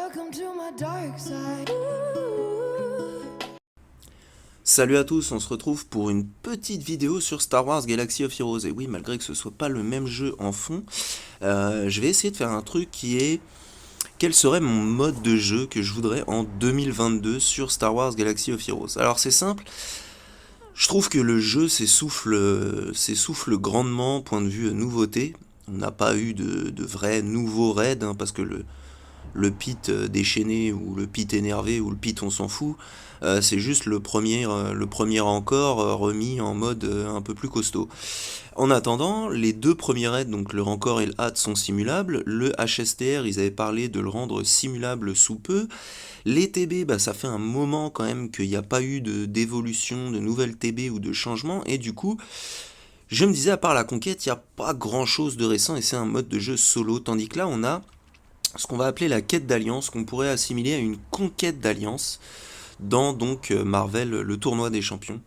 Welcome to my dark side. Salut à tous, on se retrouve pour une petite vidéo sur Star Wars Galaxy of Heroes. Et oui, malgré que ce soit pas le même jeu en fond, je vais essayer de faire un truc qui est... Quel serait mon mode de jeu que je voudrais en 2022 sur Star Wars Galaxy of Heroes? Alors c'est simple, je trouve que le jeu s'essouffle grandement, point de vue nouveauté. On n'a pas eu de vrais nouveaux raids, hein, parce que le pit déchaîné ou le pit énervé ou le pit on s'en fout, c'est juste le premier encore remis en mode un peu plus costaud. En attendant, les deux premiers raids, donc le Rancor et le Hat, sont simulables. Le HSTR, ils avaient parlé de le rendre simulable sous peu. Les TB, bah, ça fait un moment quand même qu'il n'y a pas eu d'évolution, de nouvelles TB ou de changements, et du coup, je me disais, à part la conquête, il n'y a pas grand chose de récent, et c'est un mode de jeu solo, tandis que là, on a ce qu'on va appeler la quête d'alliance, qu'on pourrait assimiler à une conquête d'alliance dans donc Marvel, le tournoi des champions.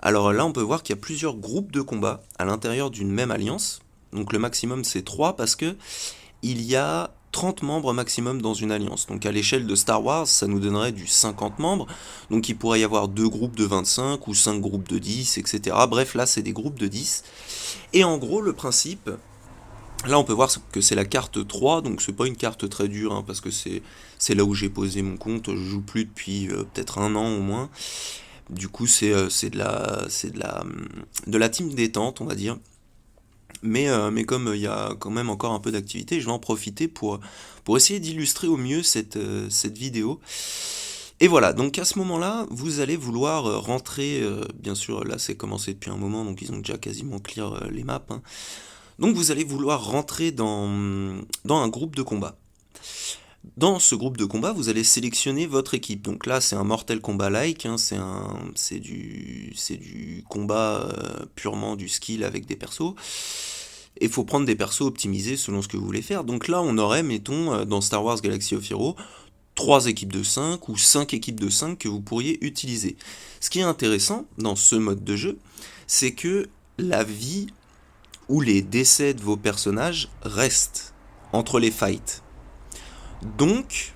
Alors là, on peut voir qu'il y a plusieurs groupes de combat à l'intérieur d'une même alliance. Donc le maximum c'est 3 parce que il y a 30 membres maximum dans une alliance. Donc à l'échelle de Star Wars, ça nous donnerait du 50 membres. Donc il pourrait y avoir 2 groupes de 25 ou 5 groupes de 10, etc. Bref, là c'est des groupes de 10. Et en gros, le principe, là, on peut voir que c'est la carte 3, donc c'est pas une carte très dure, hein, parce que c'est là où j'ai posé mon compte. Je joue plus depuis peut-être un an au moins. Du coup, c'est de la team détente, on va dire. Mais comme il y a quand même encore un peu d'activité, je vais en profiter pour essayer d'illustrer au mieux cette vidéo. Et voilà, donc à ce moment-là, vous allez vouloir rentrer, bien sûr, là c'est commencé depuis un moment, donc ils ont déjà quasiment clear les maps, hein. Donc vous allez vouloir rentrer dans un groupe de combat. Dans ce groupe de combat, vous allez sélectionner votre équipe. Donc là, c'est un Mortal Kombat-like, hein, c'est du combat purement du skill avec des persos. Et il faut prendre des persos optimisés selon ce que vous voulez faire. Donc là, on aurait, mettons, dans Star Wars Galaxy of Heroes, 3 équipes de 5 ou 5 équipes de 5 que vous pourriez utiliser. Ce qui est intéressant dans ce mode de jeu, c'est que la vie où les décès de vos personnages restent entre les fights. Donc,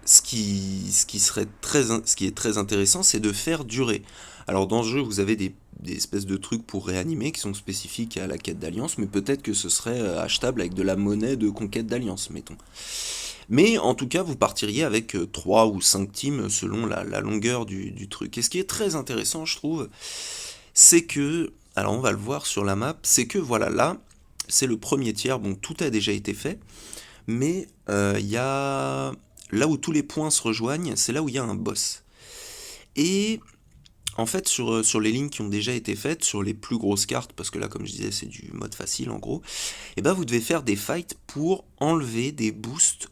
ce qui est très intéressant, c'est de faire durer. Alors dans ce jeu, vous avez des espèces de trucs pour réanimer qui sont spécifiques à la quête d'alliance, mais peut-être que ce serait achetable avec de la monnaie de conquête d'alliance, mettons. Mais en tout cas, vous partiriez avec 3 ou 5 teams selon la longueur du truc. Et ce qui est très intéressant, je trouve, c'est que, alors on va le voir sur la map, c'est que voilà, là, c'est le premier tiers, bon, tout a déjà été fait, mais il y a... Là où tous les points se rejoignent, c'est là où il y a un boss. Et en fait, sur les lignes qui ont déjà été faites, sur les plus grosses cartes, parce que là, comme je disais, c'est du mode facile en gros, et ben vous devez faire des fights pour enlever des boosts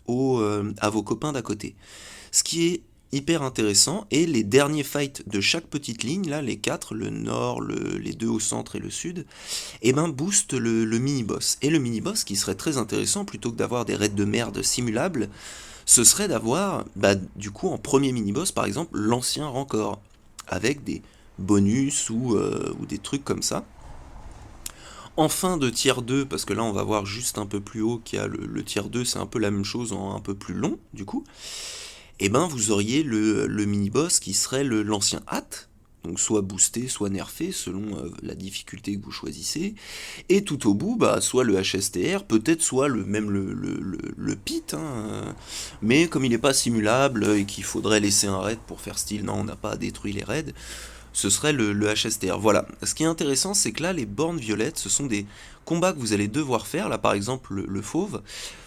à vos copains d'à côté. Ce qui est hyper intéressant, et les derniers fights de chaque petite ligne, là, les 4, le nord, les 2 au centre et le sud, et ben boostent le mini-boss. Et le mini-boss, qui serait très intéressant, plutôt que d'avoir des raids de merde simulables, ce serait d'avoir, bah, du coup, en premier mini-boss, par exemple, l'ancien Rancor, avec des bonus ou des trucs comme ça. En fin de tier 2, parce que là on va voir juste un peu plus haut qu'il y a le tier 2, c'est un peu la même chose en un peu plus long, du coup. Et ben vous auriez le mini-boss qui serait l'ancien Hat, donc soit boosté, soit nerfé, selon la difficulté que vous choisissez. Et tout au bout, bah, soit le HSTR, peut-être soit même le pit, hein, mais comme il n'est pas simulable et qu'il faudrait laisser un raid pour faire style, non, on n'a pas détruit les raids, ce serait le HSTR. Voilà. Ce qui est intéressant, c'est que là, les bornes violettes, ce sont des combats que vous allez devoir faire. Là, par exemple, le fauve,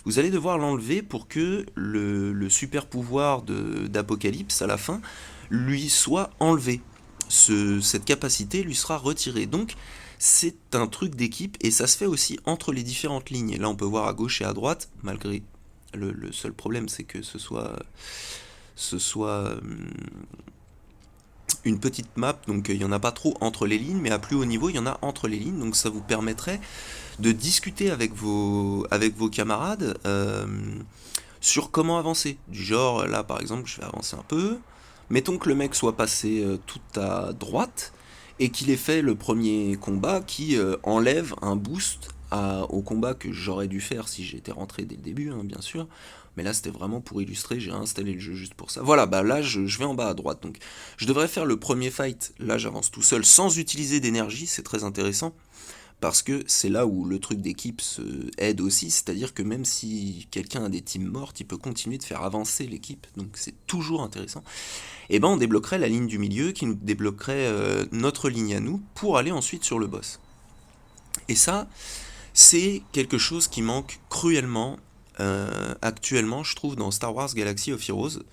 vous allez devoir l'enlever pour que le super pouvoir d'Apocalypse, à la fin, lui soit enlevé. Cette capacité lui sera retirée. Donc, c'est un truc d'équipe et ça se fait aussi entre les différentes lignes. Et là, on peut voir à gauche et à droite, malgré le seul problème, c'est que ce soit une petite map, donc il n'y en a pas trop entre les lignes, mais à plus haut niveau, il y en a entre les lignes, donc ça vous permettrait de discuter avec vos camarades sur comment avancer. Du genre, là par exemple, je vais avancer un peu, mettons que le mec soit passé tout à droite, et qu'il ait fait le premier combat qui enlève un boost au combat que j'aurais dû faire si j'étais rentré dès le début, hein, bien sûr, Mais là, c'était vraiment pour illustrer, j'ai installé le jeu juste pour ça. Voilà, bah là, je vais en bas à droite. Donc, je devrais faire le premier fight. Là, j'avance tout seul, sans utiliser d'énergie, c'est très intéressant. Parce que c'est là où le truc d'équipe se aide aussi, c'est-à-dire que même si quelqu'un a des teams mortes, il peut continuer de faire avancer l'équipe, donc c'est toujours intéressant. Et ben on débloquerait la ligne du milieu qui nous débloquerait notre ligne à nous pour aller ensuite sur le boss. Et ça, c'est quelque chose qui manque cruellement actuellement, je trouve, dans Star Wars Galaxy of Heroes.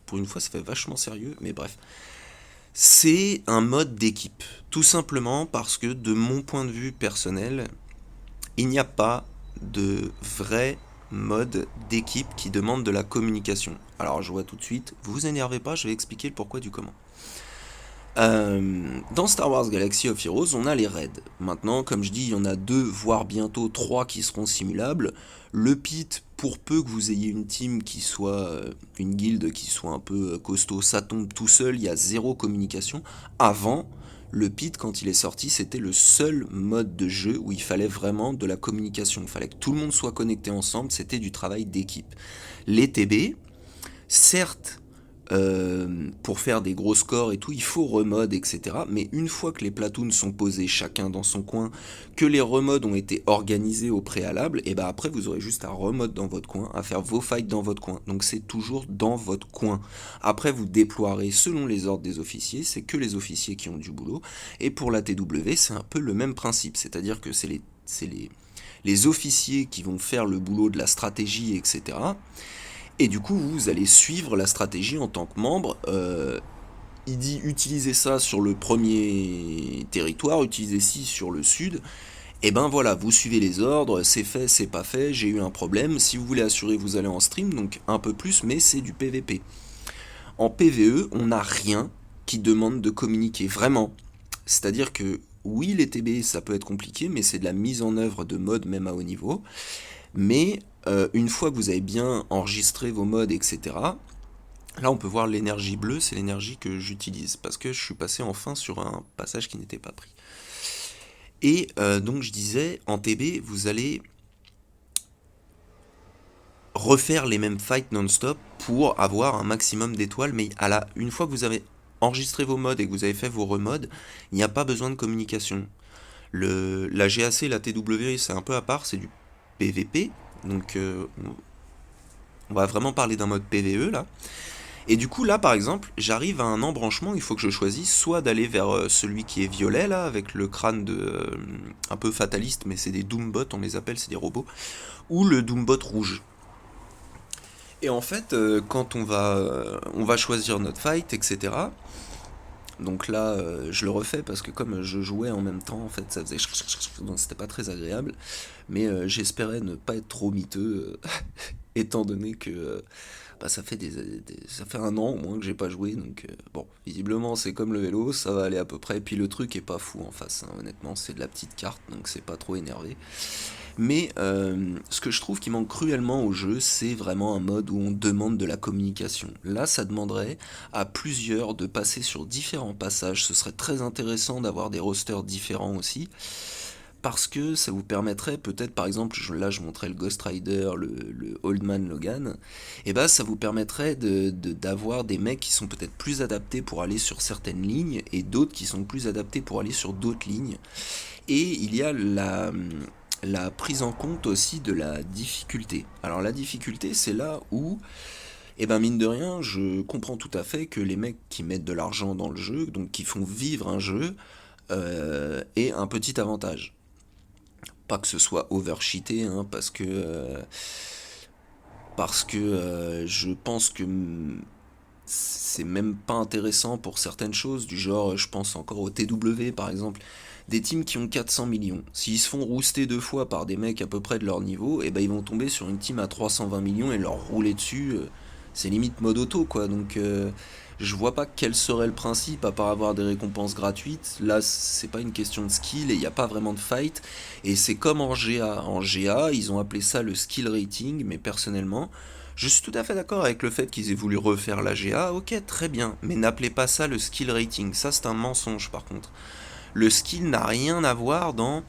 Pour une fois, ça fait vachement sérieux, mais bref. C'est un mode d'équipe. Tout simplement parce que, de mon point de vue personnel, il n'y a pas de vrai mode d'équipe qui demande de la communication. Alors, je vois tout de suite, vous énervez pas, je vais expliquer le pourquoi du comment. Dans Star Wars Galaxy of Heroes, on a les raids. Maintenant, comme je dis, il y en a 2, voire bientôt 3 qui seront simulables. Le pit, pour peu que vous ayez une team qui soit une guilde qui soit un peu costaud, ça tombe tout seul, il y a zéro communication. Avant, le pit, quand il est sorti, c'était le seul mode de jeu où il fallait vraiment de la communication. Il fallait que tout le monde soit connecté ensemble, c'était du travail d'équipe. Les TB, certes, pour faire des gros scores et tout, il faut remode, etc. Mais une fois que les platoons sont posés chacun dans son coin, que les remodes ont été organisés au préalable, et ben après vous aurez juste à remode dans votre coin, à faire vos fights dans votre coin. Donc c'est toujours dans votre coin. Après vous déploierez selon les ordres des officiers, c'est que les officiers qui ont du boulot. Et pour la TW, c'est un peu le même principe, c'est-à-dire que c'est les officiers qui vont faire le boulot de la stratégie, etc. Et du coup, vous allez suivre la stratégie en tant que membre. Il dit utiliser ça sur le premier territoire, utiliser ci sur le sud. Et ben voilà, vous suivez les ordres, c'est fait, c'est pas fait, j'ai eu un problème. Si vous voulez assurer, vous allez en stream, donc un peu plus, mais c'est du PVP. En PVE, on n'a rien qui demande de communiquer, vraiment. C'est-à-dire que oui, les TB, ça peut être compliqué, mais c'est de la mise en œuvre de modes même à haut niveau. Mais une fois que vous avez bien enregistré vos modes, etc., là on peut voir l'énergie bleue, c'est l'énergie que j'utilise, parce que je suis passé enfin sur un passage qui n'était pas pris. Et donc je disais, en TB, vous allez refaire les mêmes fights non-stop pour avoir un maximum d'étoiles, mais une fois que vous avez enregistré vos modes et que vous avez fait vos remodes, il n'y a pas besoin de communication. La GAC, la TW, c'est un peu à part, c'est du PVP, donc on va vraiment parler d'un mode PVE là. Et du coup là par exemple, j'arrive à un embranchement, il faut que je choisisse soit d'aller vers celui qui est violet là, avec le crâne de un peu fataliste, mais c'est des Doombots, on les appelle, c'est des robots, ou le Doombot rouge. Et en fait, quand on va choisir notre fight, etc. Donc là, je le refais parce que comme je jouais en même temps, en fait, ça faisait donc c'était pas très agréable. Mais j'espérais ne pas être trop miteux, étant donné que bah, ça fait un an au moins que j'ai pas joué. Donc bon, visiblement c'est comme le vélo, ça va aller à peu près. Et puis le truc est pas fou en face, hein, honnêtement, c'est de la petite carte, donc c'est pas trop énervé. Mais ce que je trouve qui manque cruellement au jeu, c'est vraiment un mode où on demande de la communication. Là, ça demanderait à plusieurs de passer sur différents passages. Ce serait très intéressant d'avoir des rosters différents aussi. Parce que ça vous permettrait peut-être, par exemple, là je montrais le Ghost Rider, le Old Man Logan, et bah ça vous permettrait d'avoir des mecs qui sont peut-être plus adaptés pour aller sur certaines lignes et d'autres qui sont plus adaptés pour aller sur d'autres lignes. Et il y a la prise en compte aussi de la difficulté. Alors la difficulté, c'est là où, eh ben mine de rien, je comprends tout à fait que les mecs qui mettent de l'argent dans le jeu, donc qui font vivre un jeu, aient un petit avantage. Pas que ce soit overcheaté, hein, parce que je pense que c'est même pas intéressant pour certaines choses, du genre, je pense encore au TW par exemple, des teams qui ont 400 millions. S'ils se font rouster 2 fois par des mecs à peu près de leur niveau, et ben ils vont tomber sur une team à 320 millions et leur rouler dessus, c'est limite mode auto quoi. Donc je vois pas quel serait le principe à part avoir des récompenses gratuites. Là, c'est pas une question de skill et il n'y a pas vraiment de fight. Et c'est comme en GA. En GA, ils ont appelé ça le skill rating, mais personnellement, je suis tout à fait d'accord avec le fait qu'ils aient voulu refaire la GA. Ok, très bien, mais n'appelez pas ça le skill rating. Ça, c'est un mensonge par contre. Le skill n'a rien à voir dans.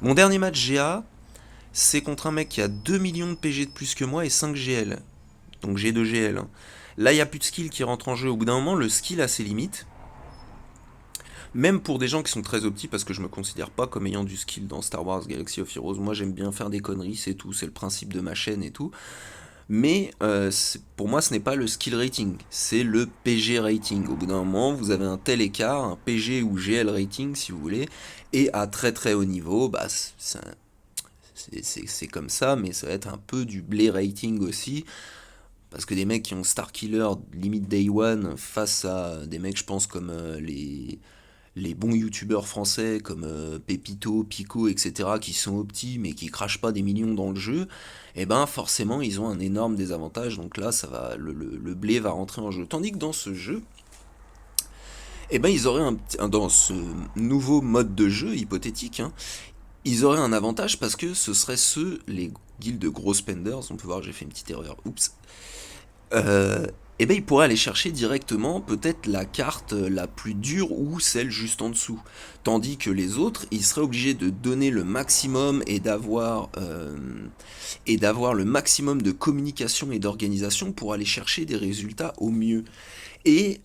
Mon dernier match GA, c'est contre un mec qui a 2 millions de PG de plus que moi et 5 GL. donc G2, GL. Hein. Là, il n'y a plus de skill qui rentre en jeu. Au bout d'un moment, le skill a ses limites. Même pour des gens qui sont très optis, parce que je me considère pas comme ayant du skill dans Star Wars Galaxy of Heroes. Moi, j'aime bien faire des conneries, c'est tout. C'est le principe de ma chaîne et tout. Mais pour moi, ce n'est pas le skill rating, c'est le PG rating. Au bout d'un moment, vous avez un tel écart, un PG ou GL rating si vous voulez, et à très très haut niveau, bah, c'est comme ça, mais ça va être un peu du blé rating aussi. Parce que des mecs qui ont Starkiller limite day one face à des mecs, je pense, comme les bons youtubeurs français comme Pépito, Pico, etc., qui sont optis mais qui crachent pas des millions dans le jeu, et ben forcément ils ont un énorme désavantage. Donc là, ça va, le blé va rentrer en jeu. Tandis que dans ce jeu, et ben ils auraient dans ce nouveau mode de jeu hypothétique, hein, ils auraient un avantage parce que ce seraient les guildes de gros spenders. On peut voir, j'ai fait une petite erreur. Oups. Et ben il pourrait aller chercher directement peut-être la carte la plus dure ou celle juste en dessous. Tandis que les autres, ils seraient obligés de donner le maximum et d'avoir le maximum de communication et d'organisation pour aller chercher des résultats au mieux. Et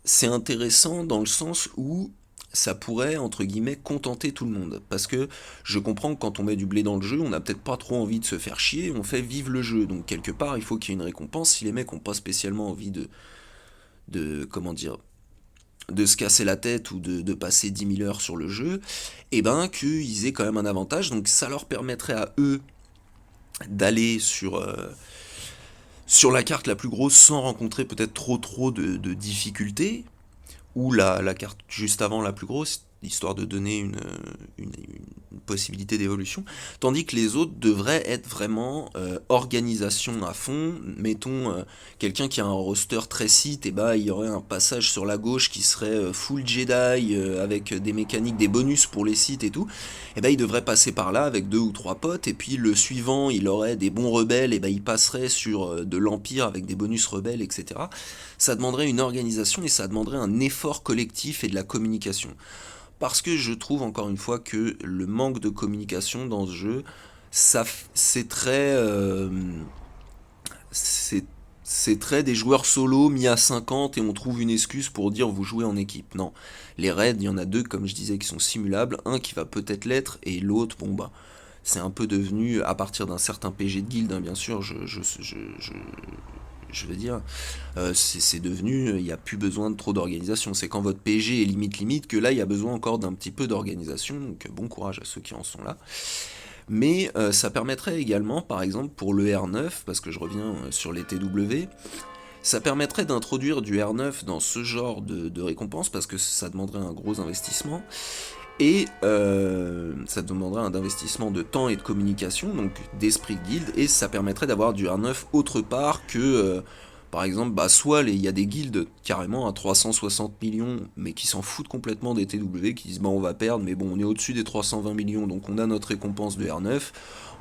c'est intéressant dans le sens où ça pourrait, entre guillemets, contenter tout le monde. Parce que je comprends que quand on met du blé dans le jeu, on n'a peut-être pas trop envie de se faire chier, on fait vivre le jeu. Donc quelque part, il faut qu'il y ait une récompense. Si les mecs n'ont pas spécialement envie comment dire, de se casser la tête ou de passer 10 000 heures sur le jeu, et ben qu'ils aient quand même un avantage. Donc ça leur permettrait à eux d'aller sur la carte la plus grosse sans rencontrer peut-être trop de difficultés, ou la carte juste avant la plus grosse, histoire de donner une possibilité d'évolution, tandis que les autres devraient être vraiment organisation à fond. Mettons quelqu'un qui a un roster très site, et bah il y aurait un passage sur la gauche qui serait full Jedi avec des mécaniques, des bonus pour les sites et tout, et bah il devrait passer par là avec 2 ou 3 potes, et puis le suivant il aurait des bons rebelles, et bah il passerait sur de l'Empire avec des bonus rebelles, etc. Ça demanderait une organisation et ça demanderait un effort collectif et de la communication. Parce que je trouve encore une fois que le manque de communication dans ce jeu, c'est très, c'est très des joueurs solo mis à 50 et on trouve une excuse pour dire vous jouez en équipe. Non, les raids, il y en a 2 comme je disais qui sont simulables, un qui va peut-être l'être et l'autre, bon bah, c'est un peu devenu, à partir d'un certain PG de guild, hein, bien sûr, je veux dire, c'est devenu, il n'y a plus besoin de trop d'organisation. C'est quand votre PG est limite que là, il y a besoin encore d'un petit peu d'organisation. Donc bon courage à ceux qui en sont là. Mais ça permettrait également, par exemple, pour le R9, parce que je reviens sur les TW, ça permettrait d'introduire du R9 dans ce genre de récompense, parce que ça demanderait un gros investissement. Et ça demanderait un investissement de temps et de communication, donc d'esprit de guilde, et ça permettrait d'avoir du R9 autre part que, par exemple, bah, soit il y a des guildes carrément à 360 millions, mais qui s'en foutent complètement des TW, qui disent bah on va perdre, mais bon on est au-dessus des 320 millions, donc on a notre récompense de R9,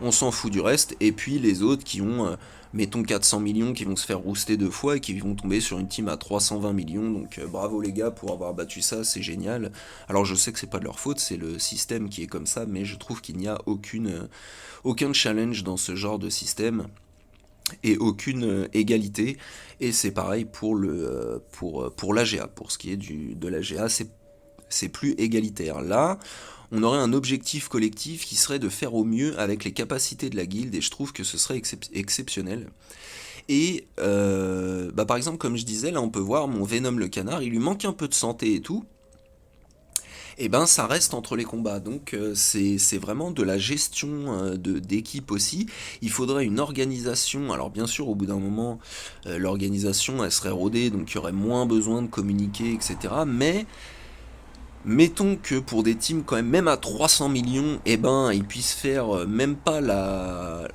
on s'en fout du reste, et puis les autres qui ont, mettons 400 millions, qui vont se faire rouster 2 fois, et qui vont tomber sur une team à 320 millions, donc bravo les gars pour avoir battu ça, c'est génial. Alors je sais que c'est pas de leur faute, c'est le système qui est comme ça, mais je trouve qu'il n'y a aucun challenge dans ce genre de système, et aucune égalité, et c'est pareil pour l'AGA, pour ce qui est de l'AGA, c'est plus égalitaire. Là, on aurait un objectif collectif qui serait de faire au mieux avec les capacités de la guilde, et je trouve que ce serait exceptionnel. Et bah par exemple, comme je disais, là on peut voir mon Venom le canard, il lui manque un peu de santé et tout, et ben ça reste entre les combats. Donc c'est vraiment de la gestion d'équipe aussi. Il faudrait une organisation. Alors bien sûr, au bout d'un moment, l'organisation elle serait rodée, donc il y aurait moins besoin de communiquer, etc. Mais mettons que pour des teams quand même à 300 millions, eh ben ils puissent faire même pas la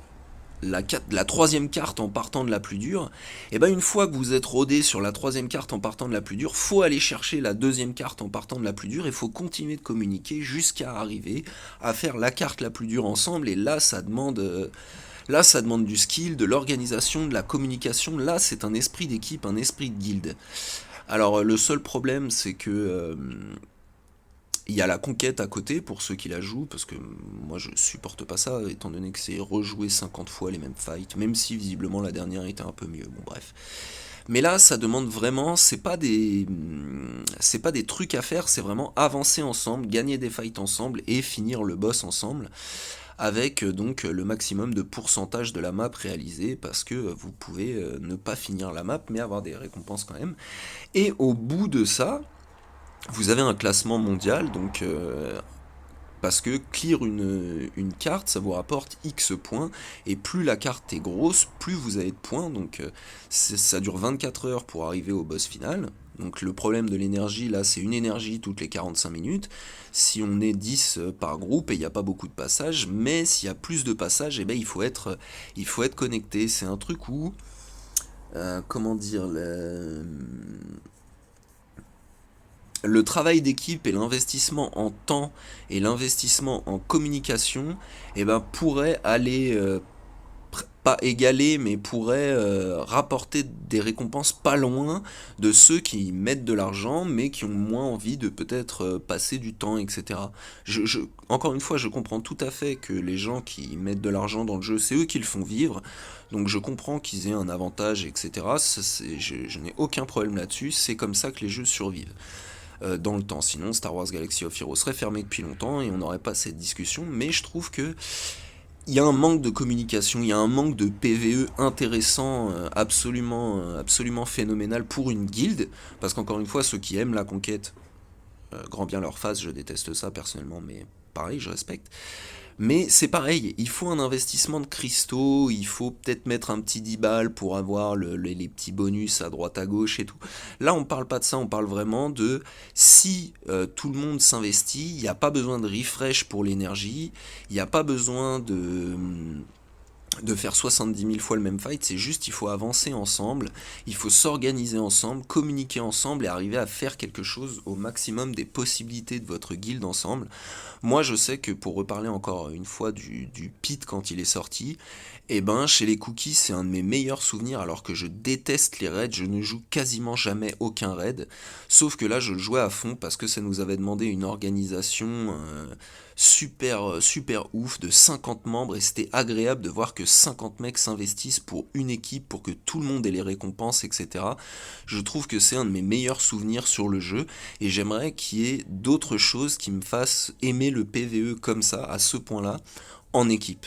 troisième carte en partant de la plus dure, et ben une fois que vous êtes rodé sur la troisième carte en partant de la plus dure, faut aller chercher la deuxième carte en partant de la plus dure, et faut continuer de communiquer jusqu'à arriver à faire la carte la plus dure ensemble, et là ça demande du skill, de l'organisation, de la communication, là c'est un esprit d'équipe, un esprit de guilde. Alors le seul problème c'est que Il y a la conquête à côté pour ceux qui la jouent, parce que moi je supporte pas ça, étant donné que c'est rejouer 50 fois les mêmes fights, même si visiblement la dernière était un peu mieux, bon bref. Mais là, ça demande vraiment, c'est pas des trucs à faire, c'est vraiment avancer ensemble, gagner des fights ensemble et finir le boss ensemble, avec donc le maximum de pourcentage de la map réalisé, parce que vous pouvez ne pas finir la map, mais avoir des récompenses quand même. Et au bout de ça, vous avez un classement mondial, donc parce que clear une carte, ça vous rapporte X points, et plus la carte est grosse, plus vous avez de points, donc ça dure 24 heures pour arriver au boss final. Donc le problème de l'énergie, là, c'est une énergie toutes les 45 minutes. Si on est 10 par groupe, et il n'y a pas beaucoup de passages, mais s'il y a plus de passages, eh ben, il faut être connecté. C'est un truc où, comment dire, le travail d'équipe et l'investissement en temps et l'investissement en communication, eh ben, pourrait aller, pas égaler, mais pourrait rapporter des récompenses pas loin de ceux qui mettent de l'argent, mais qui ont moins envie de peut-être passer du temps, etc. Encore une fois, je comprends tout à fait que les gens qui mettent de l'argent dans le jeu, c'est eux qui le font vivre, donc je comprends qu'ils aient un avantage, etc. Je n'ai aucun problème là-dessus, c'est comme ça que les jeux survivent dans le temps. Sinon, Star Wars Galaxy of Heroes serait fermé depuis longtemps et on n'aurait pas cette discussion. Mais je trouve que il y a un manque de communication, il y a un manque de PVE intéressant, absolument phénoménal pour une guilde. Parce qu'encore une fois, ceux qui aiment la conquête, grand bien leur face, je déteste ça personnellement, mais pareil, je respecte. Mais c'est pareil, il faut un investissement de cristaux, il faut peut-être mettre un petit 10 balles pour avoir les petits bonus à droite à gauche et tout. Là, on parle pas de ça, on parle vraiment de si tout le monde s'investit, il n'y a pas besoin de refresh pour l'énergie, il n'y a pas besoin de faire 70 000 fois le même fight, c'est juste il faut avancer ensemble, il faut s'organiser ensemble, communiquer ensemble et arriver à faire quelque chose au maximum des possibilités de votre guilde ensemble. Moi je sais que pour reparler encore une fois du pit quand il est sorti, eh ben chez les cookies c'est un de mes meilleurs souvenirs alors que je déteste les raids, je ne joue quasiment jamais aucun raid, sauf que là je le jouais à fond parce que ça nous avait demandé une organisation super ouf de 50 membres et c'était agréable de voir que 50 mecs s'investissent pour une équipe, pour que tout le monde ait les récompenses, etc. Je trouve que c'est un de mes meilleurs souvenirs sur le jeu et j'aimerais qu'il y ait d'autres choses qui me fassent aimer le PvE comme ça, à ce point-là, en équipe.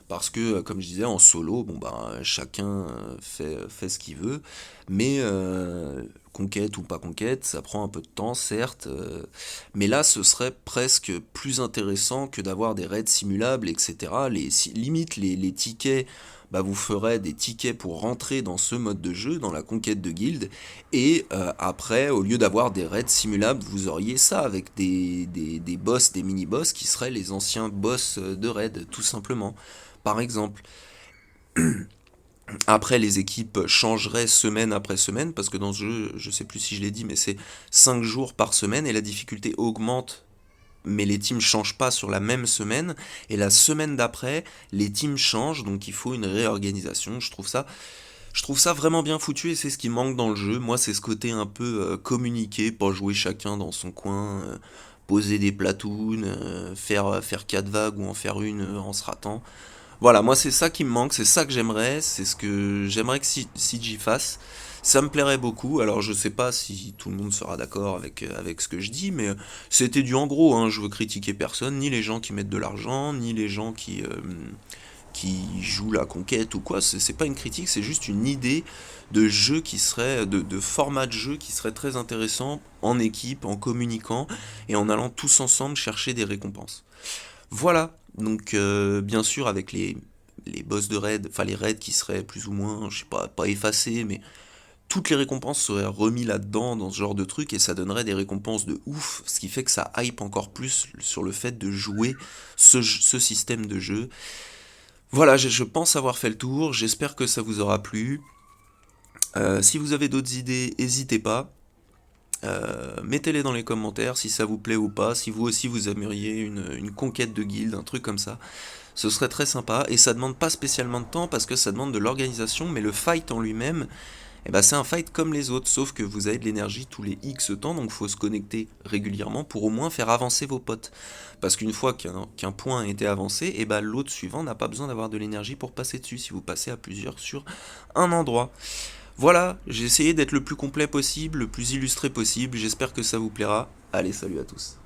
Parce que, comme je disais, en solo, bon bah, chacun fait ce qu'il veut, mais conquête ou pas conquête, ça prend un peu de temps, certes, mais là, ce serait presque plus intéressant que d'avoir des raids simulables, etc. Limite, les tickets, bah, vous ferez des tickets pour rentrer dans ce mode de jeu, dans la conquête de guilde, et après, au lieu d'avoir des raids simulables, vous auriez ça avec des boss, des mini-boss qui seraient les anciens boss de raid, tout simplement. Par exemple, après les équipes changeraient semaine après semaine, parce que dans ce jeu, je sais plus si je l'ai dit, mais c'est 5 jours par semaine et la difficulté augmente, mais les teams changent pas sur la même semaine, et la semaine d'après, les teams changent, donc il faut une réorganisation. Je trouve ça vraiment bien foutu et c'est ce qui manque dans le jeu. Moi, c'est ce côté un peu communiqué, pas jouer chacun dans son coin, poser des platoons, faire 4 vagues ou en faire une en se ratant. Voilà, moi c'est ça qui me manque, c'est ça que j'aimerais, c'est ce que j'aimerais que CG fasse. Ça me plairait beaucoup, alors je sais pas si tout le monde sera d'accord avec ce que je dis, mais c'était du en gros, hein, je veux critiquer personne, ni les gens qui mettent de l'argent, ni les gens qui jouent la conquête ou quoi, c'est pas une critique, c'est juste une idée de jeu qui serait, de format de jeu qui serait très intéressant en équipe, en communiquant, et en allant tous ensemble chercher des récompenses. Voilà, donc bien sûr avec les boss de raid, enfin les raids qui seraient plus ou moins, je sais pas effacés, mais toutes les récompenses seraient remises là-dedans, dans ce genre de truc, et ça donnerait des récompenses de ouf, ce qui fait que ça hype encore plus sur le fait de jouer ce système de jeu. Voilà, je pense avoir fait le tour, j'espère que ça vous aura plu. Si vous avez d'autres idées, n'hésitez pas. Mettez-les dans les commentaires si ça vous plaît ou pas, si vous aussi vous aimeriez une conquête de guilde, un truc comme ça. Ce serait très sympa et ça demande pas spécialement de temps parce que ça demande de l'organisation, mais le fight en lui-même et bah c'est un fight comme les autres, sauf que vous avez de l'énergie tous les X temps, donc faut se connecter régulièrement pour au moins faire avancer vos potes. Parce qu'une fois qu'un point a été avancé, et bah l'autre suivant n'a pas besoin d'avoir de l'énergie pour passer dessus, si vous passez à plusieurs sur un endroit. Voilà, j'ai essayé d'être le plus complet possible, le plus illustré possible, j'espère que ça vous plaira. Allez, salut à tous.